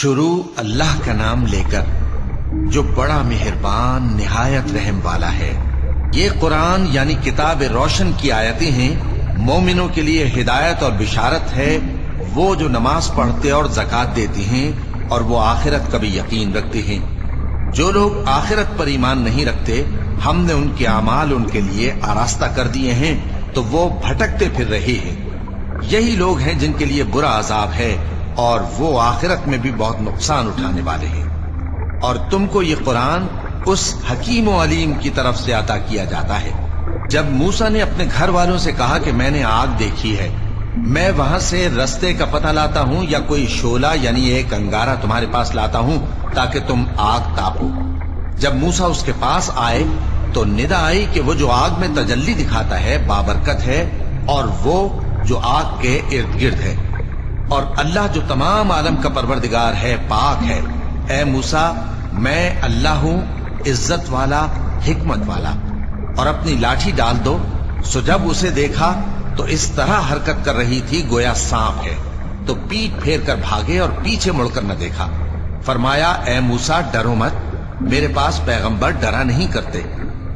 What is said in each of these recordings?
شروع اللہ کا نام لے کر جو بڑا مہربان نہایت رحم والا ہے۔ یہ قرآن یعنی کتاب روشن کی آیتیں ہیں، مومنوں کے لیے ہدایت اور بشارت ہے، وہ جو نماز پڑھتے اور زکوٰۃ دیتے ہیں اور وہ آخرت کا بھی یقین رکھتے ہیں۔ جو لوگ آخرت پر ایمان نہیں رکھتے، ہم نے ان کے اعمال ان کے لیے آراستہ کر دیے ہیں تو وہ بھٹکتے پھر رہے ہیں۔ یہی لوگ ہیں جن کے لیے برا عذاب ہے اور وہ آخرت میں بھی بہت نقصان اٹھانے والے ہیں۔ اور تم کو یہ قرآن اس حکیم و علیم کی طرف سے عطا کیا جاتا ہے۔ جب موسیٰ نے اپنے گھر والوں سے کہا کہ میں نے آگ دیکھی ہے، میں وہاں سے رستے کا پتہ لاتا ہوں یا کوئی شعلہ یعنی ایک انگارہ تمہارے پاس لاتا ہوں تاکہ تم آگ تاپو۔ جب موسیٰ اس کے پاس آئے تو ندا آئی کہ وہ جو آگ میں تجلی دکھاتا ہے بابرکت ہے، اور وہ جو آگ کے ارد گرد ہے، اور اللہ جو تمام عالم کا پروردگار ہے پاک ہے۔ اے موسیٰ، میں اللہ ہوں، عزت والا، حکمت والا، اور اپنی لاٹھی ڈال دو۔ سو جب اسے دیکھا تو اس طرح حرکت کر رہی تھی گویا سانپ ہے، تو پیٹ پھیر کر بھاگے اور پیچھے مڑ کر نہ دیکھا۔ فرمایا، اے موسیٰ، ڈرو مت، میرے پاس پیغمبر ڈرا نہیں کرتے۔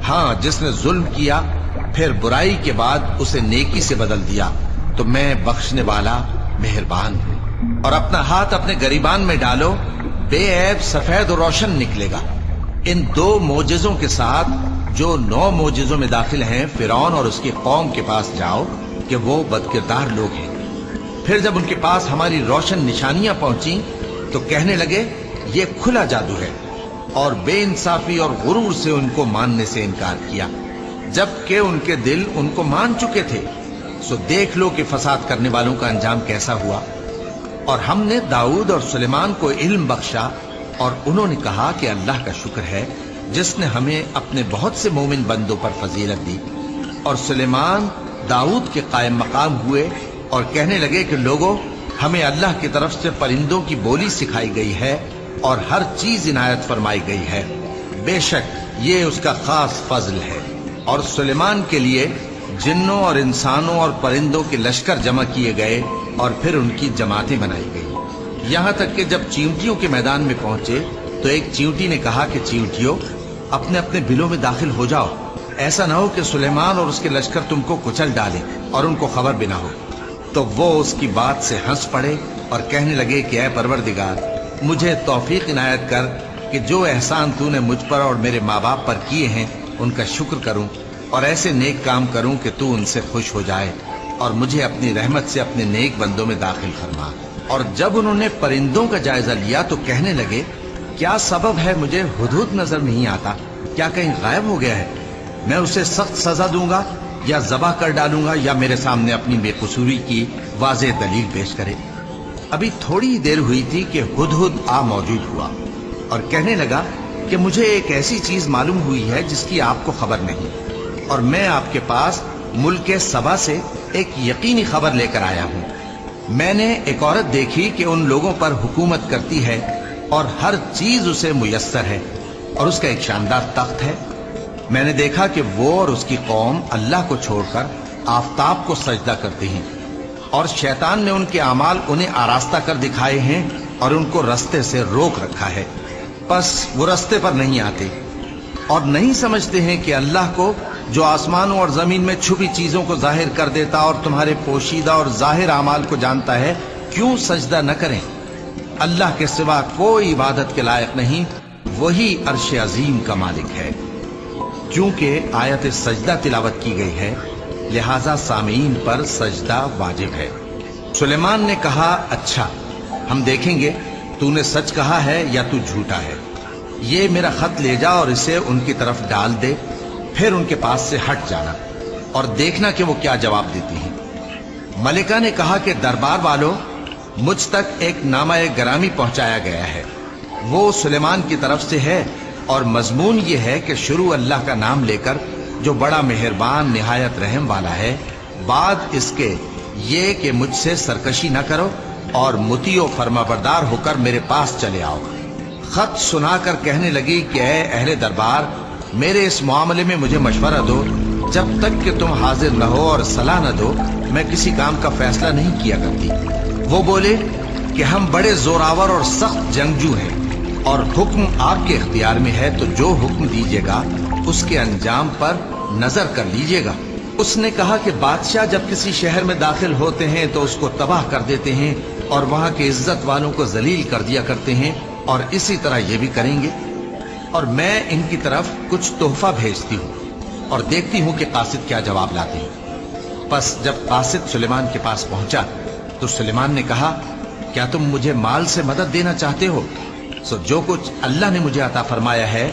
ہاں، جس نے ظلم کیا پھر برائی کے بعد اسے نیکی سے بدل دیا تو میں بخشنے والا مہربان ہوں۔ اور اپنا ہاتھ اپنے گریبان میں ڈالو، بے عیب سفید و روشن نکلے گا۔ ان 2 معجزوں کے ساتھ جو 9 معجزوں میں داخل ہیں فرعون اور اس کی قوم کے پاس جاؤ کہ وہ بدکردار لوگ ہیں۔ پھر جب ان کے پاس ہماری روشن نشانیاں پہنچی تو کہنے لگے یہ کھلا جادو ہے، اور بے انصافی اور غرور سے ان کو ماننے سے انکار کیا، جبکہ ان کے دل ان کو مان چکے تھے۔ سو دیکھ لو کہ فساد کرنے والوں کا انجام کیسا ہوا۔ اور ہم نے داؤد اور سلیمان کو علم بخشا، اور انہوں نے کہا کہ اللہ کا شکر ہے جس نے ہمیں اپنے بہت سے مومن بندوں پر فضیلت دی۔ اور سلیمان داؤد کے قائم مقام ہوئے اور کہنے لگے کہ لوگوں، ہمیں اللہ کی طرف سے پرندوں کی بولی سکھائی گئی ہے اور ہر چیز عنایت فرمائی گئی ہے، بے شک یہ اس کا خاص فضل ہے۔ اور سلیمان کے لیے جنوں اور انسانوں اور پرندوں کے لشکر جمع کیے گئے اور پھر ان کی جماعتیں بنائی گئی، یہاں تک کہ جب چیونٹیوں کے میدان میں پہنچے تو ایک چیونٹی نے کہا کہ چیونٹیوں، اپنے اپنے بلوں میں داخل ہو جاؤ، ایسا نہ ہو کہ سلیمان اور اس کے لشکر تم کو کچل ڈالے اور ان کو خبر بھی نہ ہو۔ تو وہ اس کی بات سے ہنس پڑے اور کہنے لگے کہ اے پروردگار، مجھے توفیق عنایت کر کہ جو احسان تو نے مجھ پر اور میرے ماں باپ پر کیے ہیں ان کا شکر کروں، اور ایسے نیک کام کروں کہ تو ان سے خوش ہو جائے، اور مجھے اپنی رحمت سے اپنے نیک بندوں میں داخل فرما۔ اور جب انہوں نے پرندوں کا جائزہ لیا تو کہنے لگے کیا سبب ہے مجھے ہدہد نظر نہیں آتا؟ کیا کہیں غائب ہو گیا ہے؟ میں اسے سخت سزا دوں گا یا ذبح کر ڈالوں گا یا میرے سامنے اپنی بے قصوری کی واضح دلیل پیش کرے۔ ابھی تھوڑی دیر ہوئی تھی کہ ہدہد آ موجود ہوا اور کہنے لگا کہ مجھے ایک ایسی چیز معلوم ہوئی ہے جس کی آپ کو خبر نہیں، اور میں آپ کے پاس ملک سبا سے ایک یقینی خبر لے کر آیا ہوں۔ میں نے ایک عورت دیکھی کہ ان لوگوں پر حکومت کرتی ہے اور ہر چیز اسے میسر ہے، اور اس کا ایک شاندار تخت ہے۔ میں نے دیکھا کہ وہ اور اس کی قوم اللہ کو چھوڑ کر آفتاب کو سجدہ کرتے ہیں، اور شیطان نے ان کے اعمال انہیں آراستہ کر دکھائے ہیں اور ان کو رستے سے روک رکھا ہے، پس وہ رستے پر نہیں آتے، اور نہیں سمجھتے ہیں کہ اللہ کو جو آسمانوں اور زمین میں چھپی چیزوں کو ظاہر کر دیتا اور تمہارے پوشیدہ اور ظاہر اعمال کو جانتا ہے، کیوں سجدہ نہ کریں؟ اللہ کے سوا کوئی عبادت کے لائق نہیں، وہی عرش عظیم کا مالک ہے۔ کیونکہ آیت سجدہ تلاوت کی گئی ہے لہذا سامعین پر سجدہ واجب ہے۔ سلیمان نے کہا اچھا، ہم دیکھیں گے تو نے سچ کہا ہے یا تو جھوٹا ہے۔ یہ میرا خط لے جا اور اسے ان کی طرف ڈال دے، پھر ان کے پاس سے ہٹ جانا اور دیکھنا کہ وہ کیا جواب دیتی ہیں۔ ملکہ نے کہا کہ دربار والوں، مجھ تک ایک نامہ گرامی پہنچایا گیا ہے، وہ سلیمان کی طرف سے ہے، اور مضمون یہ ہے کہ شروع اللہ کا نام لے کر جو بڑا مہربان نہایت رحم والا ہے، بعد اس کے یہ کہ مجھ سے سرکشی نہ کرو اور مطیع و فرما بردار ہو کر میرے پاس چلے آؤ۔ خط سنا کر کہنے لگی کہ اے اہل دربار، میرے اس معاملے میں مجھے مشورہ دو، جب تک کہ تم حاضر نہ ہو اور صلاح نہ دو میں کسی کام کا فیصلہ نہیں کیا کرتی۔ وہ بولے کہ ہم بڑے زوراور اور سخت جنگجو ہیں اور حکم آپ کے اختیار میں ہے، تو جو حکم دیجیے گا اس کے انجام پر نظر کر لیجیے گا۔ اس نے کہا کہ بادشاہ جب کسی شہر میں داخل ہوتے ہیں تو اس کو تباہ کر دیتے ہیں اور وہاں کے عزت والوں کو ذلیل کر دیا کرتے ہیں، اور اسی طرح یہ بھی کریں گے۔ اور میں ان کی طرف کچھ تحفہ بھیجتی ہوں اور دیکھتی ہوں کہ قاصد کیا جواب لاتے ہیں۔ پس جب قاصد سلیمان کے پاس پہنچا تو سلیمان نے کہا، کیا تم مجھے مال سے مدد دینا چاہتے ہو؟ سو جو کچھ اللہ نے مجھے عطا فرمایا ہے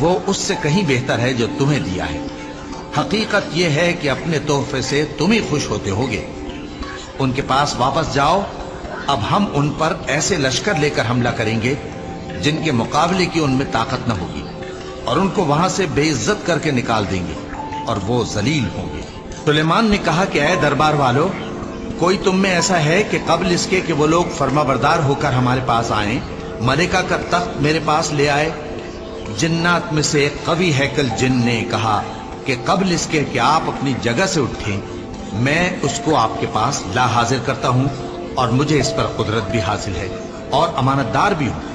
وہ اس سے کہیں بہتر ہے جو تمہیں دیا ہے۔ حقیقت یہ ہے کہ اپنے تحفے سے تم ہی خوش ہوتے ہوگے۔ ان کے پاس واپس جاؤ، اب ہم ان پر ایسے لشکر لے کر حملہ کریں گے جن کے مقابلے کی ان میں طاقت نہ ہوگی، اور ان کو وہاں سے بے عزت کر کے نکال دیں گے اور وہ ذلیل ہوں گے۔ سلیمان نے کہا کہ اے دربار والو، کوئی تم میں ایسا ہے کہ قبل اس کے کہ وہ لوگ فرما بردار ہو کر ہمارے پاس آئیں، ملکہ کا تخت میرے پاس لے آئے؟ جنات میں سے ایک قوی ہیکل جن نے کہا کہ قبل اس کے کہ آپ اپنی جگہ سے اٹھیں میں اس کو آپ کے پاس لا حاضر کرتا ہوں، اور مجھے اس پر قدرت بھی حاصل ہے اور امانت دار بھی ہوں۔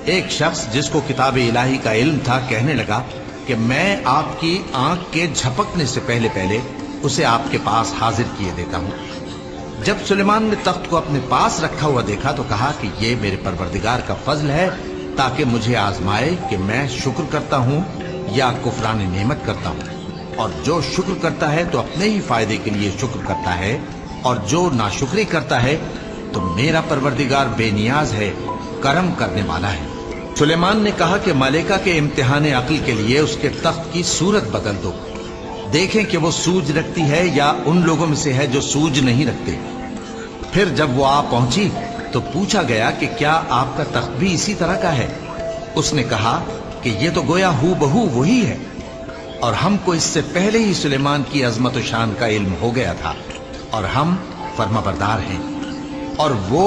ایک شخص جس کو کتاب الہی کا علم تھا کہنے لگا کہ میں آپ کی آنکھ کے جھپکنے سے پہلے پہلے اسے آپ کے پاس حاضر کیے دیتا ہوں۔ جب سلیمان نے تخت کو اپنے پاس رکھا ہوا دیکھا تو کہا کہ یہ میرے پروردگار کا فضل ہے تاکہ مجھے آزمائے کہ میں شکر کرتا ہوں یا کفران نعمت کرتا ہوں، اور جو شکر کرتا ہے تو اپنے ہی فائدے کے لیے شکر کرتا ہے، اور جو ناشکری کرتا ہے تو میرا پروردگار بے نیاز ہے، کرم کرنے والا ہے۔ سلیمان نے کہا کہ ملکہ کے امتحان عقل کے لیے اس کے تخت کی صورت بدل دو، دیکھیں کہ وہ سوج رکھتی ہے یا ان لوگوں میں سے ہے جو سوج نہیں رکھتے۔ پھر جب وہ آ پہنچی تو پوچھا گیا کہ کیا آپ کا تخت بھی اسی طرح کا ہے؟ اس نے کہا کہ یہ تو گویا ہو بہو وہی ہے، اور ہم کو اس سے پہلے ہی سلیمان کی عظمت و شان کا علم ہو گیا تھا، اور ہم فرما بردار ہیں۔ اور وہ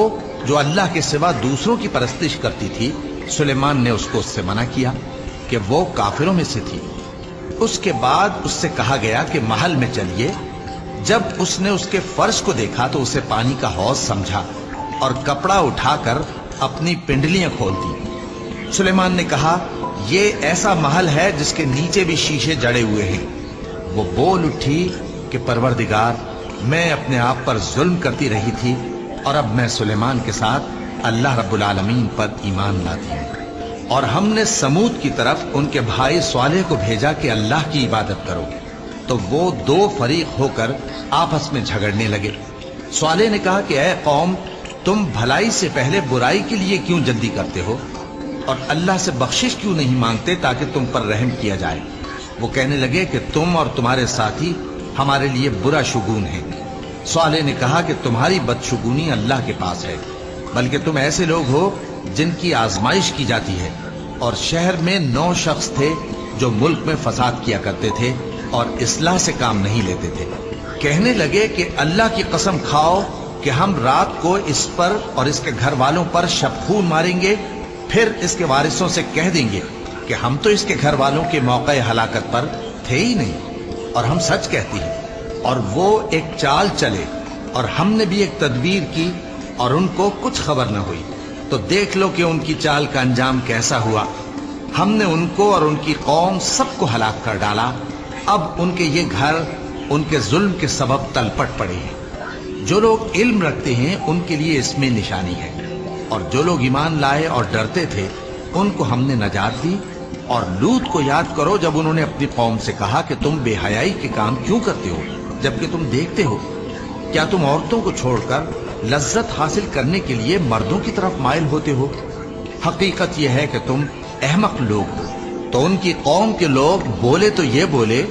جو اللہ کے سوا دوسروں کی پرستش کرتی تھی، سلیمان نے اس کو اس سے منع کیا کہ وہ کافروں میں سے تھی۔ اس کے بعد اس سے کہا گیا کہ محل میں چلیے۔ جب اس نے اس کے فرش کو دیکھا تو اسے پانی کا حوض سمجھا اور کپڑا اٹھا کر اپنی پنڈلیاں کھول دی۔ سلیمان نے کہا، یہ ایسا محل ہے جس کے نیچے بھی شیشے جڑے ہوئے ہیں۔ وہ بول اٹھی کہ پروردگار، میں اپنے آپ پر ظلم کرتی رہی تھی، اور اب میں سلیمان کے ساتھ اللہ رب العالمین پر ایمان لاتی ہوں۔ اور ہم نے سمود کی طرف ان کے بھائی صالح کو بھیجا کہ اللہ کی عبادت کرو، تو وہ دو فریق ہو کر آپس میں جھگڑنے لگے۔ صالح نے کہا کہ اے قوم، تم بھلائی سے پہلے برائی کے لیے کیوں جلدی کرتے ہو، اور اللہ سے بخشش کیوں نہیں مانگتے تاکہ تم پر رحم کیا جائے؟ وہ کہنے لگے کہ تم اور تمہارے ساتھی ہمارے لیے برا شگون ہیں۔ صالح نے کہا کہ تمہاری بدشگونی اللہ کے پاس ہے، بلکہ تم ایسے لوگ ہو جن کی آزمائش کی جاتی ہے، اور شہر میں 9 شخص تھے جو ملک میں فساد کیا کرتے تھے اور اصلاح سے کام نہیں لیتے تھے۔ کہنے لگے کہ اللہ کی قسم کھاؤ کہ ہم رات کو اس پر اور اس کے گھر والوں پر شبخون ماریں گے، پھر اس کے وارثوں سے کہہ دیں گے کہ ہم تو اس کے گھر والوں کے موقع ہلاکت پر تھے ہی نہیں، اور ہم سچ کہتی ہیں۔ اور وہ ایک چال چلے، اور ہم نے بھی ایک تدبیر کی اور ان کو کچھ خبر نہ ہوئی، تو دیکھ لو کہ ان کی چال کا انجام کیسا ہوا۔ ہم نے ان کو اور ان کی قوم سب کو ہلاک کر ڈالا، اب ان کے یہ گھر ان کے ظلم کے سبب تلپٹ پڑے ہیں۔ جو لوگ علم رکھتے ہیں ان کے لیے اس میں نشانی ہے، اور جو لوگ ایمان لائے اور ڈرتے تھے ان کو ہم نے نجات دی۔ اور لوط کو یاد کرو جب انہوں نے اپنی قوم سے کہا کہ تم بے حیائی کے کام کیوں کرتے ہو جبکہ تم دیکھتے ہو؟ کیا تم عورتوں کو چھوڑ کر لذت حاصل کرنے کے لیے مردوں کی طرف مائل ہوتے ہو؟ حقیقت یہ ہے کہ تم احمق لوگ ہو۔ تو ان کی قوم کے لوگ بولے تو یہ بولے،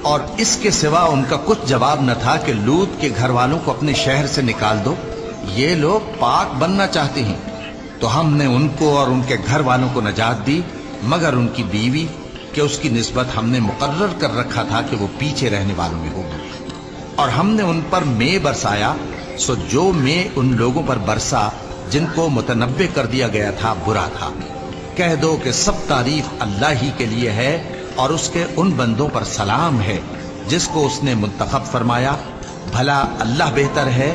اور اس کے سوا ان کا کچھ جواب نہ تھا کہ لوط کے گھر والوں کو اپنے شہر سے نکال دو، یہ لوگ پاک بننا چاہتے ہیں۔ تو ہم نے ان کو اور ان کے گھر والوں کو نجات دی، مگر ان کی بیوی کہ اس کی نسبت ہم نے مقرر کر رکھا تھا کہ وہ پیچھے رہنے والوں میں ہوگی۔ اور ہم نے ان پر مے برسایا، سو جو مے ان لوگوں پر برسا جن کو متنبع کر دیا گیا تھا برا تھا۔ کہہ دو کہ سب تعریف اللہ ہی کے لیے ہے، اور اس کے ان بندوں پر سلام ہے جس کو اس نے منتخب فرمایا۔ بھلا اللہ بہتر ہے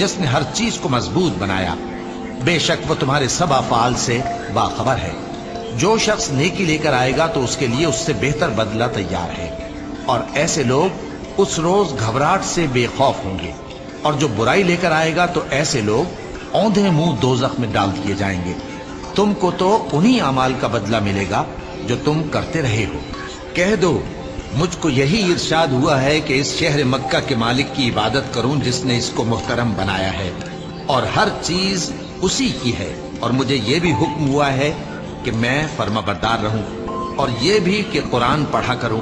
جس نے ہر چیز کو مضبوط بنایا. بے شک وہ تمہارے سب افعال سے باخبر ہے. جو شخص نیکی لے کر آئے گا تو اس کے لیے اس سے بہتر بدلہ تیار ہے، اور ایسے لوگ اس روز گھبراہٹ سے بے خوف ہوں گے. اور جو برائی لے کر آئے گا تو ایسے لوگ اوندھے منہ دوزخ میں ڈال دیے جائیں گے. تم کو تو انہی اعمال کا بدلہ ملے گا جو تم کرتے رہے ہو. کہہ دو مجھ کو یہی ارشاد ہوا ہے کہ اس شہر مکہ کے مالک کی عبادت کروں جس نے اس کو محترم بنایا ہے اور ہر چیز اسی کی ہے. اور مجھے یہ بھی حکم ہوا ہے کہ میں فرما بردار رہوں، اور یہ بھی کہ قرآن پڑھا کروں.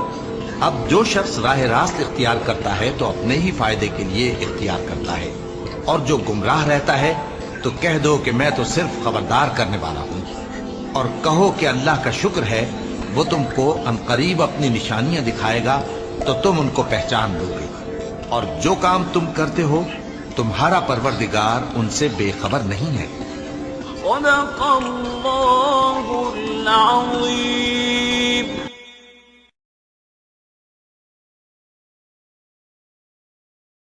اب جو شخص راہ راست اختیار کرتا ہے تو اپنے ہی فائدے کے لیے اختیار کرتا ہے، اور جو گمراہ رہتا ہے تو کہہ دو کہ میں تو صرف خبردار کرنے والا ہوں. اور کہو کہ اللہ کا شکر ہے وہ تم کو عنقریب اپنی نشانیاں دکھائے گا تو تم ان کو پہچان لو گے. اور جو کام تم کرتے ہو تمہارا پروردگار ان سے بے خبر نہیں ہے. صدق اللہ